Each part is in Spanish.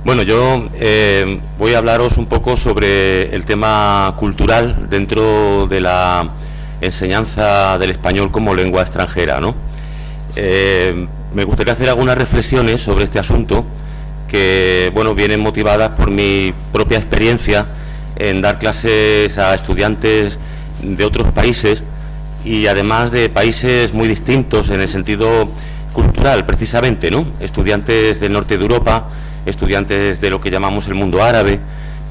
Bueno, yo voy a hablaros un poco sobre el tema cultural dentro de la enseñanza del español como lengua extranjera, ¿no? Me gustaría hacer algunas reflexiones sobre este asunto que, bueno, vienen motivadas por mi propia experiencia en dar clases a estudiantes de otros países y además de países muy distintos en el sentido cultural, precisamente, ¿no? Estudiantes del norte de Europa, estudiantes de lo que llamamos el mundo árabe,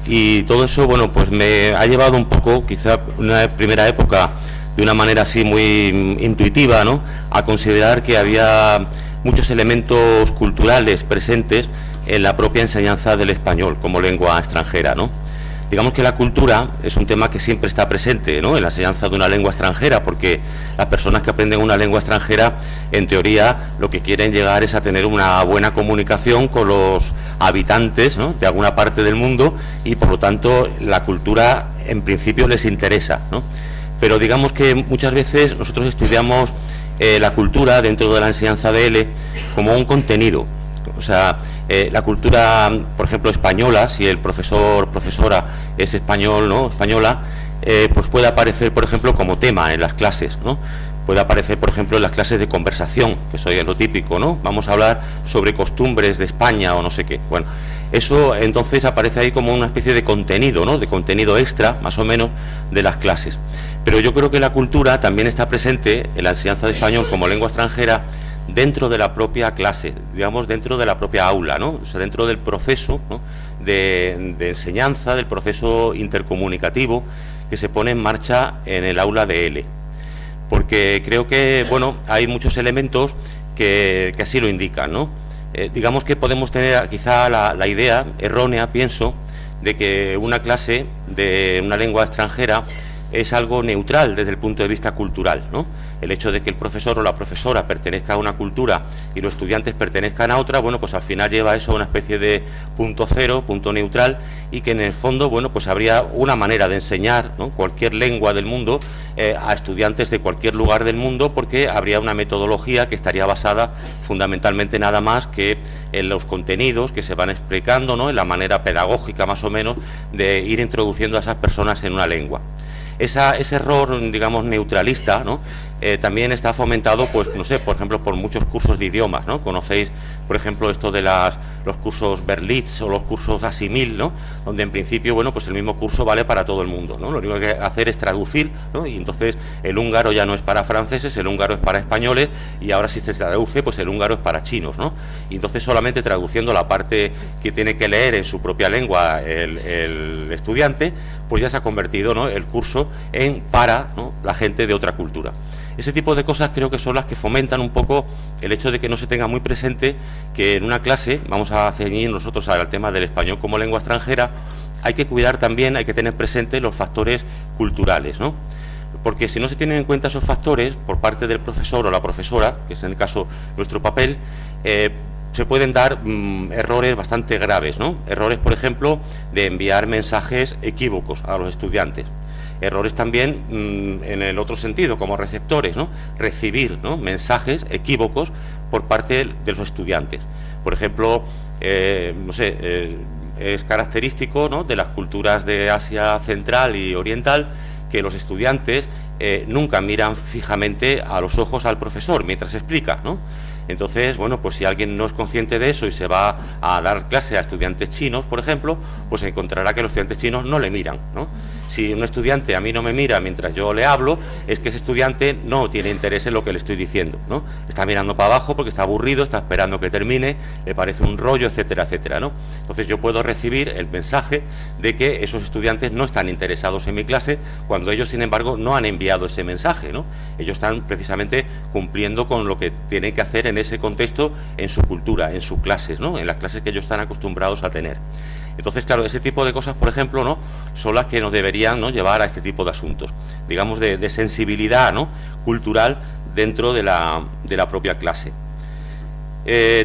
y todo eso, bueno, pues me ha llevado un poco, quizá una primera época, de una manera así muy intuitiva, ¿no?, a considerar que había muchos elementos culturales presentes en la propia enseñanza del español como lengua extranjera, ¿no? Digamos que la cultura es un tema que siempre está presente, ¿no?, en la enseñanza de una lengua extranjera, porque las personas que aprenden una lengua extranjera, en teoría, lo que quieren llegar es a tener una buena comunicación con los habitantes, ¿no?, de alguna parte del mundo, y por lo tanto la cultura en principio les interesa, ¿no? Pero digamos que muchas veces nosotros estudiamos la cultura dentro de la enseñanza de L como un contenido. O sea, la cultura, por ejemplo, española, si el profesor, profesora es español, ¿no?, española, pues puede aparecer, por ejemplo, como tema en las clases, ¿no? Puede aparecer, por ejemplo, en las clases de conversación, que eso es lo típico, ¿no? Vamos a hablar sobre costumbres de España o no sé qué. Bueno, eso entonces aparece ahí como una especie de contenido, ¿no?, de contenido extra, más o menos, de las clases. Pero yo creo que la cultura también está presente en la enseñanza de español como lengua extranjera dentro de la propia clase, digamos, dentro de la propia aula, ¿no? O sea, dentro del proceso, ¿no?, de enseñanza, del proceso intercomunicativo que se pone en marcha en el aula de L. Porque creo que, bueno, hay muchos elementos que así lo indican, ¿no? Digamos que podemos tener quizá la idea errónea, pienso, de que una clase de una lengua extranjera es algo neutral desde el punto de vista cultural, ¿no? El hecho de que el profesor o la profesora pertenezca a una cultura y los estudiantes pertenezcan a otra, bueno, pues al final lleva eso a una especie de punto cero, punto neutral, y que en el fondo, bueno, pues habría una manera de enseñar, ¿no?, cualquier lengua del mundo a estudiantes de cualquier lugar del mundo, porque habría una metodología que estaría basada fundamentalmente nada más que en los contenidos que se van explicando, ¿no?, en la manera pedagógica más o menos de ir introduciendo a esas personas en una lengua. Ese error, digamos, neutralista, ¿no?, también está fomentado, pues, no sé, por ejemplo, por muchos cursos de idiomas, ¿no? Conocéis, por ejemplo, esto de los cursos Berlitz o los cursos Asimil, ¿no?, donde en principio, bueno, pues el mismo curso vale para todo el mundo, ¿no? Lo único que hay que hacer es traducir, ¿no?, y entonces el húngaro ya no es para franceses, el húngaro es para españoles, y ahora si se traduce, pues el húngaro es para chinos, ¿no? Y entonces solamente traduciendo la parte que tiene que leer en su propia lengua el estudiante, pues ya se ha convertido, ¿no?, el curso en para, ¿no?, la gente de otra cultura. Ese tipo de cosas creo que son las que fomentan un poco el hecho de que no se tenga muy presente que en una clase, vamos a ceñir nosotros al tema del español como lengua extranjera, hay que cuidar también, hay que tener presente los factores culturales, ¿no? Porque si no se tienen en cuenta esos factores por parte del profesor o la profesora, que es en el caso nuestro papel, se pueden dar errores bastante graves, ¿no? Errores, por ejemplo, de enviar mensajes equívocos a los estudiantes. Errores también en el otro sentido, como receptores, ¿no? Recibir, ¿no?, mensajes equívocos por parte de los estudiantes. Por ejemplo, no sé, es característico, ¿no?, de las culturas de Asia Central y Oriental que los estudiantes nunca miran fijamente a los ojos al profesor mientras explica, ¿no? Entonces, bueno, pues si alguien no es consciente de eso y se va a dar clase a estudiantes chinos, por ejemplo, pues encontrará que los estudiantes chinos no le miran, ¿no? Si un estudiante a mí no me mira mientras yo le hablo, es que ese estudiante no tiene interés en lo que le estoy diciendo, ¿no? Está mirando para abajo porque está aburrido, está esperando que termine, le parece un rollo, etcétera, etcétera, ¿no? Entonces yo puedo recibir el mensaje de que esos estudiantes no están interesados en mi clase, cuando ellos, sin embargo, no han enviado ese mensaje, ¿no? Ellos están precisamente cumpliendo con lo que tienen que hacer en ese contexto, en su cultura, en sus clases, ¿no?, en las clases que ellos están acostumbrados a tener. Entonces, claro, ese tipo de cosas, por ejemplo, ¿no?, son las que nos deberían, ¿no?, llevar a este tipo de asuntos, digamos, de sensibilidad, ¿no?, cultural dentro de la propia clase.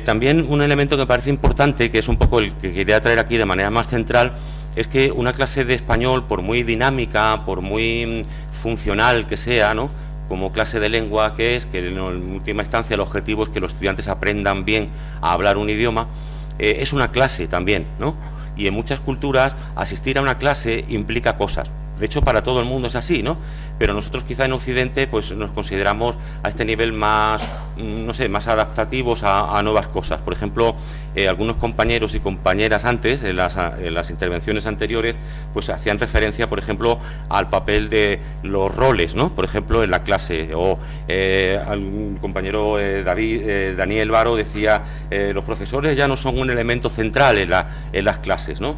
También un elemento que me parece importante, que es un poco el que quería traer aquí de manera más central, es que una clase de español, por muy dinámica, por muy funcional que sea, ¿no?, como clase de lengua que es, que en última instancia el objetivo es que los estudiantes aprendan bien a hablar un idioma, es una clase también, ¿no? Y en muchas culturas asistir a una clase implica cosas. De hecho, para todo el mundo es así, ¿no? Pero nosotros quizá en Occidente pues nos consideramos a este nivel más, no sé, más adaptativos a nuevas cosas. Por ejemplo, algunos compañeros y compañeras antes, en las intervenciones anteriores, pues hacían referencia, por ejemplo, al papel de los roles, ¿no? Por ejemplo, en la clase. O al compañero Daniel Varo decía, los profesores ya no son un elemento central en las clases, ¿no?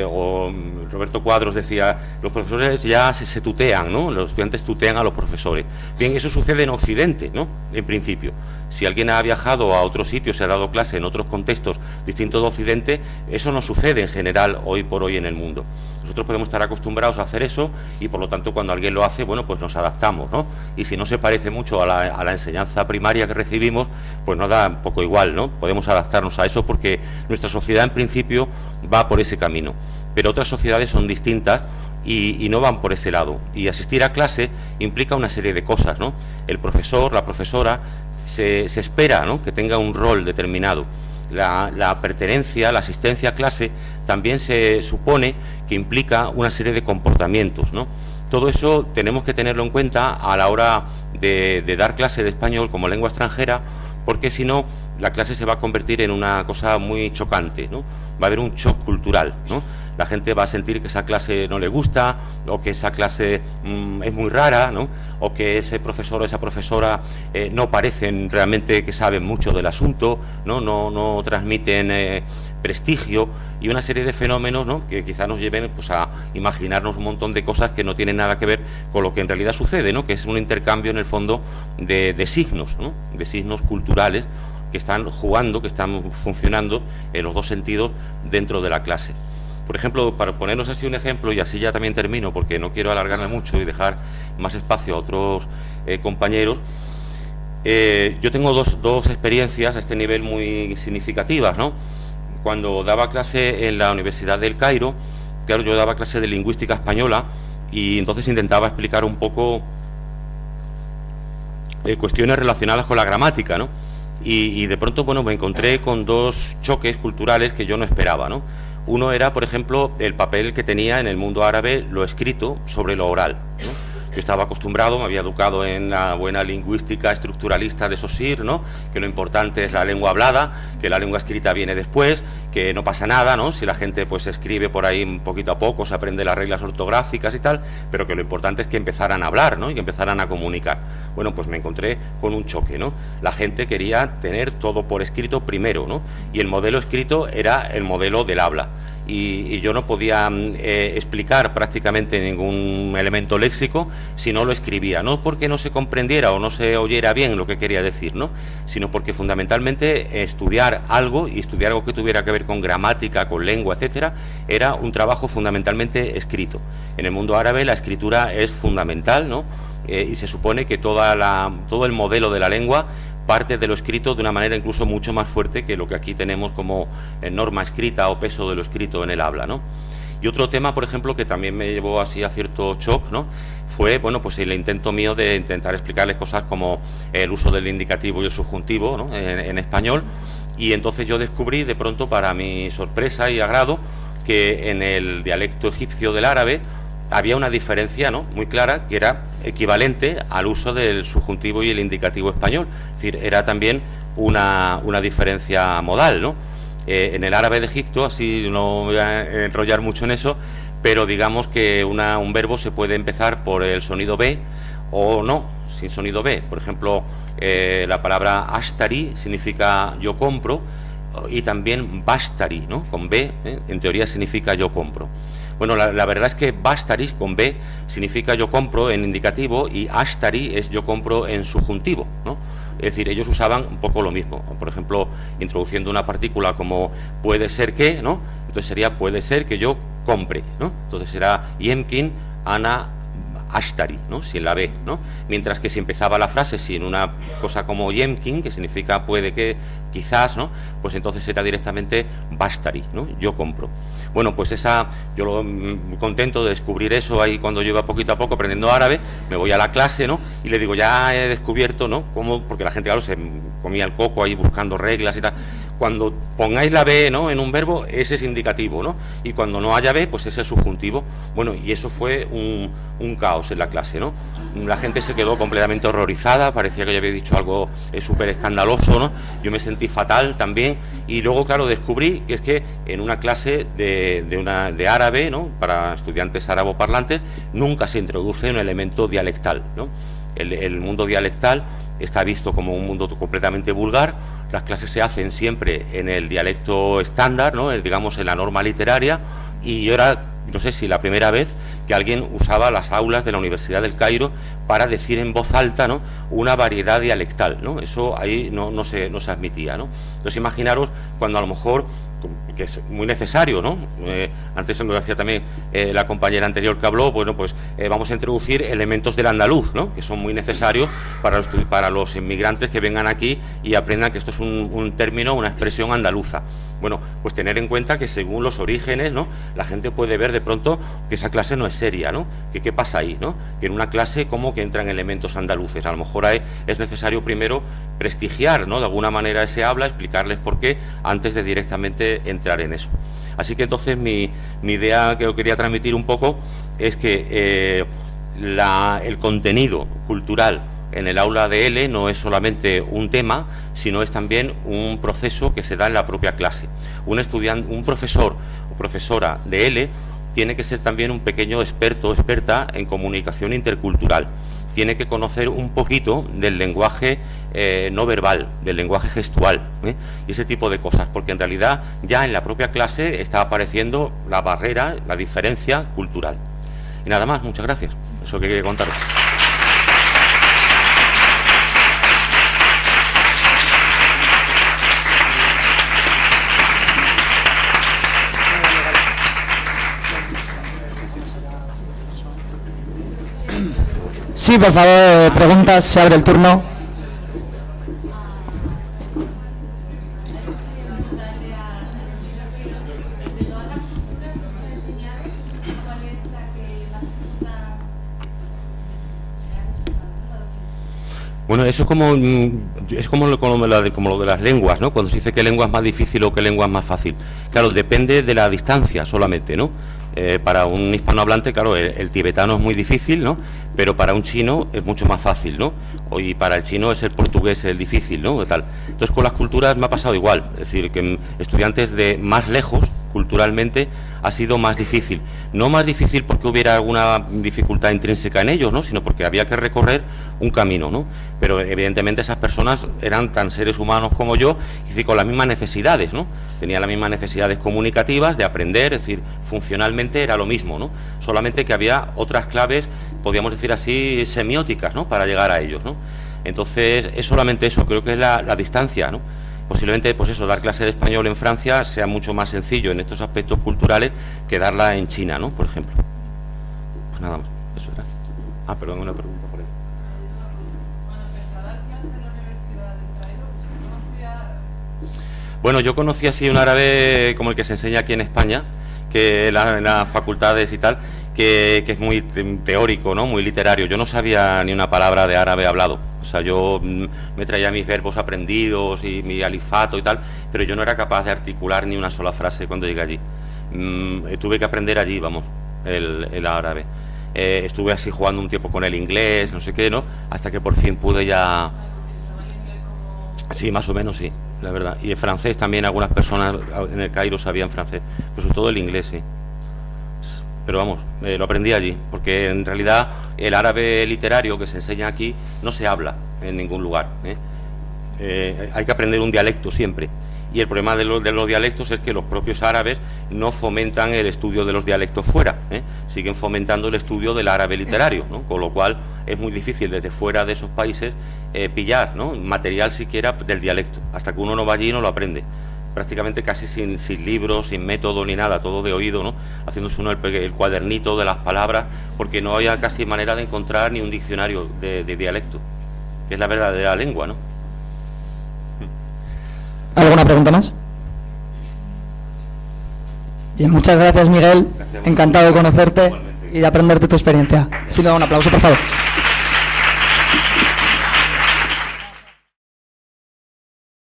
O Roberto Cuadros decía, los profesores ya se tutean, ¿no? Los estudiantes tutean a los profesores. Bien, eso sucede en Occidente, ¿no? En principio. Si alguien ha viajado a otros sitios, se ha dado clase en otros contextos distintos de Occidente, eso no sucede en general hoy por hoy en el mundo. Nosotros podemos estar acostumbrados a hacer eso y por lo tanto cuando alguien lo hace, bueno, pues nos adaptamos, ¿no? Y si no se parece mucho a la enseñanza primaria que recibimos, pues nos da un poco igual, ¿no? Podemos adaptarnos a eso porque nuestra sociedad en principio va por ese camino. Pero otras sociedades son distintas y no van por ese lado. Y asistir a clase implica una serie de cosas, ¿no? El profesor, la profesora, se espera, ¿no?, que tenga un rol determinado. La pertenencia, la asistencia a clase también se supone que implica una serie de comportamientos, ¿no? Todo eso tenemos que tenerlo en cuenta a la hora de dar clase de español como lengua extranjera, porque si no, la clase se va a convertir en una cosa muy chocante, ¿no? Va a haber un shock cultural, ¿no? La gente va a sentir que esa clase no le gusta, o que esa clase es muy rara, ¿no? O que ese profesor o esa profesora no parecen realmente que saben mucho del asunto, no transmiten prestigio, y una serie de fenómenos, ¿no?, que quizás nos lleven pues a imaginarnos un montón de cosas que no tienen nada que ver con lo que en realidad sucede, ¿no?, que es un intercambio en el fondo de signos, ¿no?, de signos culturales que están jugando, que están funcionando en los dos sentidos dentro de la clase. Por ejemplo, para ponernos así un ejemplo, y así ya también termino porque no quiero alargarme mucho y dejar más espacio a otros compañeros, yo tengo dos experiencias a este nivel muy significativas, ¿no? Cuando daba clase en la Universidad del Cairo, claro, yo daba clase de lingüística española y entonces intentaba explicar un poco cuestiones relacionadas con la gramática, ¿no? Y de pronto, bueno, me encontré con dos choques culturales que yo no esperaba, ¿no? Uno era, por ejemplo, el papel que tenía en el mundo árabe lo escrito sobre lo oral, ¿no? Yo estaba acostumbrado, me había educado en la buena lingüística estructuralista de Saussure, ¿no?, que lo importante es la lengua hablada, que la lengua escrita viene después, que no pasa nada, ¿no?, si la gente pues escribe por ahí poquito a poco, se aprende las reglas ortográficas y tal, pero que lo importante es que empezaran a hablar, ¿no?, y que empezaran a comunicar. Bueno, pues me encontré con un choque, ¿no? La gente quería tener todo por escrito primero, ¿no?, y el modelo escrito era el modelo del habla. Y yo no podía explicar prácticamente ningún elemento léxico si no lo escribía, no porque no se comprendiera o no se oyera bien lo que quería decir, ¿no?, sino porque fundamentalmente estudiar algo, y estudiar algo que tuviera que ver con gramática, con lengua, etcétera, era un trabajo fundamentalmente escrito. En el mundo árabe la escritura es fundamental, ¿no?, y se supone que todo el modelo de la lengua parte de lo escrito de una manera incluso mucho más fuerte que lo que aquí tenemos como norma escrita o peso de lo escrito en el habla, ¿no? Y otro tema, por ejemplo, que también me llevó así a cierto shock, ¿no?, fue, bueno, pues el intento mío de intentar explicarles cosas como el uso del indicativo y el subjuntivo, ¿no?, en español, y entonces yo descubrí de pronto, para mi sorpresa y agrado, que en el dialecto egipcio del árabe había una diferencia, ¿no?, muy clara, que era equivalente al uso del subjuntivo y el indicativo español. Es decir, era también una diferencia modal, ¿no? En el árabe de Egipto, así no voy a enrollar mucho en eso, pero digamos que un verbo se puede empezar por el sonido B o no, sin sonido B. Por ejemplo, la palabra ashtari significa yo compro, y también bastari, ¿no?, con B, en teoría significa yo compro. Bueno, la verdad es que bastaris con B significa yo compro en indicativo, y ashtari es yo compro en subjuntivo, ¿no? Es decir, ellos usaban un poco lo mismo. Por ejemplo, introduciendo una partícula como puede ser que, ¿no?, entonces sería puede ser que yo compre, ¿no? Entonces será yemkin ana ashtari, ¿no?, sin la B, ¿no? Mientras que si empezaba la frase sin una cosa como yemkin, que significa puede que, quizás, ¿no?, pues entonces era directamente bastari, ¿no?, yo compro. Bueno, pues yo muy contento de descubrir eso ahí cuando yo iba poquito a poco aprendiendo árabe, me voy a la clase, ¿no?, y le digo, ya he descubierto, ¿no?, cómo, porque la gente, claro, se comía el coco ahí buscando reglas y tal, cuando pongáis la B, ¿no?, en un verbo, ese es indicativo, ¿no? Y cuando no haya B, pues ese es subjuntivo. Bueno, y eso fue un caos en la clase, ¿no? La gente se quedó completamente horrorizada, parecía que yo había dicho algo súper escandaloso, ¿no? Yo me sentí fatal también, y luego, claro, descubrí que es que en una clase de árabe, ¿no?, para estudiantes araboparlantes, nunca se introduce un elemento dialectal, ¿no? El mundo dialectal está visto como un mundo completamente vulgar. Las clases se hacen siempre en el dialecto estándar, ¿no?, digamos en la norma literaria, y yo era, no sé si la primera vez que alguien usaba las aulas de la Universidad del Cairo para decir en voz alta, ¿no?, una variedad dialectal, ¿no? Eso ahí no se admitía, ¿no? Entonces imaginaros cuando a lo mejor, que es muy necesario, ¿no? Antes lo decía también la compañera anterior que habló, bueno, pues vamos a introducir elementos del andaluz, ¿no?, que son muy necesarios para los inmigrantes que vengan aquí y aprendan que esto es un término, una expresión andaluza. Bueno, pues tener en cuenta que según los orígenes, ¿no?, la gente puede ver de pronto que esa clase no es seria, ¿no? Que qué pasa ahí, ¿no? Que en una clase como que entran elementos andaluces. A lo mejor es necesario primero prestigiar, ¿no?, de alguna manera ese habla, explicarles por qué, antes de directamente entrar en eso. Así que entonces mi idea que yo quería transmitir un poco es que el contenido cultural en el aula de L no es solamente un tema, sino es también un proceso que se da en la propia clase. Un profesor o profesora de L tiene que ser también un pequeño experto o experta en comunicación intercultural. Tiene que conocer un poquito del lenguaje no verbal, del lenguaje gestual, y ese tipo de cosas, porque en realidad ya en la propia clase está apareciendo la barrera, la diferencia cultural. Y nada más, muchas gracias. Eso que quería contaros. Sí, por favor, preguntas, se abre el turno. Bueno, eso es como lo de las lenguas, ¿no? Cuando se dice qué lengua es más difícil o qué lengua es más fácil. Claro, depende de la distancia solamente, ¿no? Para un hispanohablante, claro, el tibetano es muy difícil, ¿no? Pero para un chino es mucho más fácil, ¿no? Y para el chino es el portugués el difícil, ¿no? Tal. Entonces con las culturas me ha pasado igual, es decir, que estudiantes de más lejos, culturalmente, ha sido más difícil. No más difícil porque hubiera alguna dificultad intrínseca en ellos, ¿no?, sino porque había que recorrer un camino, ¿no? Pero evidentemente esas personas eran tan seres humanos como yo, y decir, con las mismas necesidades, ¿no? Tenían las mismas necesidades comunicativas, de aprender, es decir, funcionalmente era lo mismo, ¿no? Solamente que había otras claves, podríamos decir así, semióticas, ¿no?, para llegar a ellos, ¿no? Entonces, es solamente eso, creo que es la distancia, ¿no? Posiblemente, pues eso, dar clase de español en Francia sea mucho más sencillo en estos aspectos culturales que darla en China, ¿no?, por ejemplo. Pues nada más, eso era. Perdón, una pregunta por ahí. Bueno, yo conocí así un árabe como el que se enseña aquí en España, que en las facultades y tal, que es muy teórico, ¿no?, muy literario. Yo no sabía ni una palabra de árabe hablado. O sea, yo me traía mis verbos aprendidos y mi alifato y tal, pero yo no era capaz de articular ni una sola frase cuando llegué allí. Tuve que aprender allí, vamos, el árabe. Estuve así jugando un tiempo con el inglés, no sé qué, ¿no?, hasta que por fin pude ya... Sí, más o menos sí, la verdad. Y el francés también, algunas personas en el Cairo sabían francés, pero sobre todo el inglés, sí. Pero vamos, lo aprendí allí, porque en realidad el árabe literario que se enseña aquí no se habla en ningún lugar, hay que aprender un dialecto siempre. Y el problema de los dialectos es que los propios árabes no fomentan el estudio de los dialectos fuera, siguen fomentando el estudio del árabe literario, ¿no? Con lo cual es muy difícil desde fuera de esos países pillar, ¿no?, material siquiera del dialecto. Hasta que uno no va allí y no lo aprende. Prácticamente casi sin libros, sin método ni nada, todo de oído, ¿no?, haciéndose uno el cuadernito de las palabras, porque no había casi manera de encontrar ni un diccionario de dialecto, que es la verdadera lengua, ¿no? ¿Alguna pregunta más? Bien, muchas gracias, Miguel. Encantado de conocerte y de aprender de tu experiencia. Si le da un aplauso, por favor.